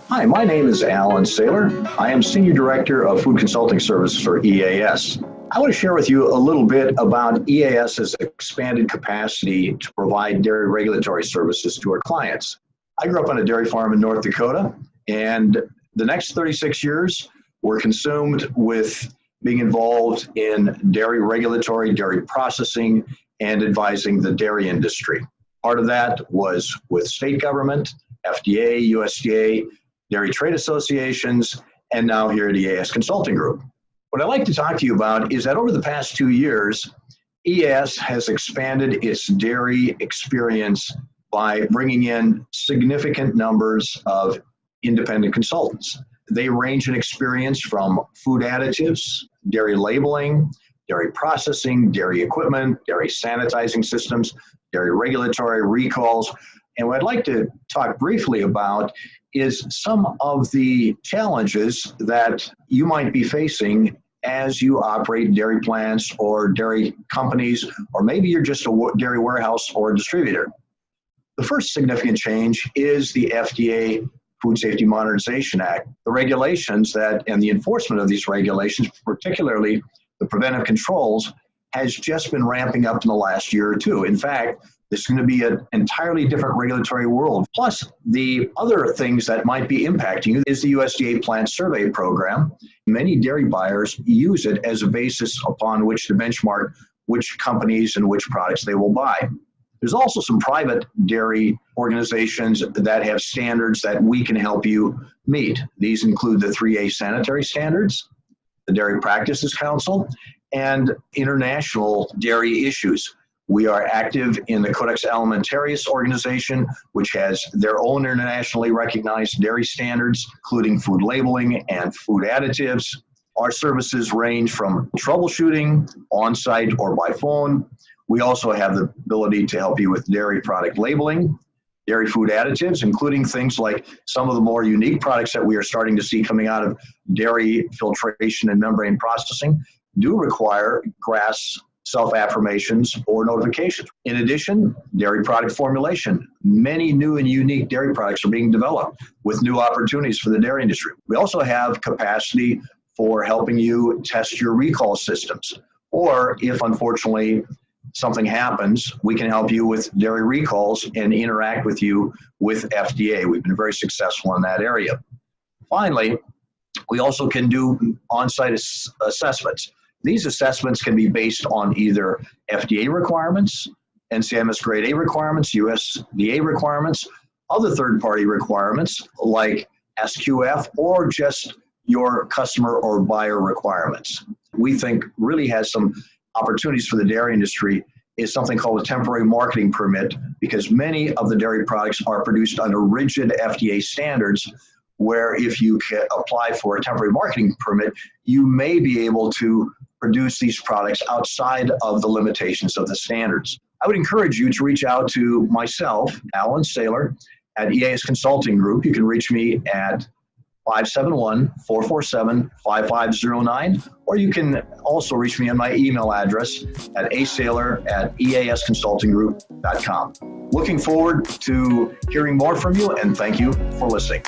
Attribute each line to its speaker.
Speaker 1: Hi, my name is Alan Saylor. I am Senior Director of Food Consulting Services for EAS. I want to share with you a little bit about EAS's expanded capacity to provide dairy regulatory services to our clients. I grew up on a dairy farm in North Dakota, and the next 36 years were consumed with being involved in dairy regulatory, dairy processing, and advising the dairy industry. Part of that was with state government, FDA, USDA, dairy trade associations, and now here at EAS Consulting Group. What I'd like to talk to you about is that over the past 2 years, EAS has expanded its dairy experience by bringing in significant numbers of independent consultants. They range in experience from food additives, dairy labeling, dairy processing, dairy equipment, dairy sanitizing systems, dairy regulatory recalls. And what I'd like to talk briefly about is some of the challenges that you might be facing as you operate dairy plants or dairy companies, or maybe you're just a dairy warehouse or a distributor. The first significant change is the FDA Food Safety Modernization Act. The regulations that and the enforcement of these regulations, particularly the preventive controls, has just been ramping up in the last year or two. In fact, this is going to be an entirely different regulatory world. Plus, the other things that might be impacting you is the USDA plant survey program. Many dairy buyers use it as a basis upon which to benchmark which companies and which products they will buy. There's also some private dairy organizations that have standards that we can help you meet. These include the 3A sanitary standards, the Dairy Practices Council, and international dairy issues. We are active in the Codex Alimentarius organization, which has their own internationally recognized dairy standards, including food labeling and food additives. Our services range from troubleshooting, on-site or by phone. We also have the ability to help you with dairy product labeling, dairy food additives, including things like some of the more unique products that we are starting to see coming out of dairy filtration and membrane processing do require GRAS self-affirmations or notifications. In addition, dairy product formulation. Many new and unique dairy products are being developed with new opportunities for the dairy industry. We also have capacity for helping you test your recall systems. Or if unfortunately something happens, we can help you with dairy recalls and interact with you with FDA. We've been very successful in that area. Finally, we also can do on-site assessments. These assessments can be based on either FDA requirements, NCMS Grade A requirements, USDA requirements, other third-party requirements like SQF, or just your customer or buyer requirements. We think really has some opportunities for the dairy industry is something called a temporary marketing permit, because many of the dairy products are produced under rigid FDA standards, where if you can apply for a temporary marketing permit, you may be able to produce these products outside of the limitations of the standards. I would encourage you to reach out to myself, Alan Saylor, at EAS Consulting Group. You can reach me at 571-447-5509, or you can also reach me on my email address at asaylor@easconsultinggroup.com. Looking forward to hearing more from you, and thank you for listening.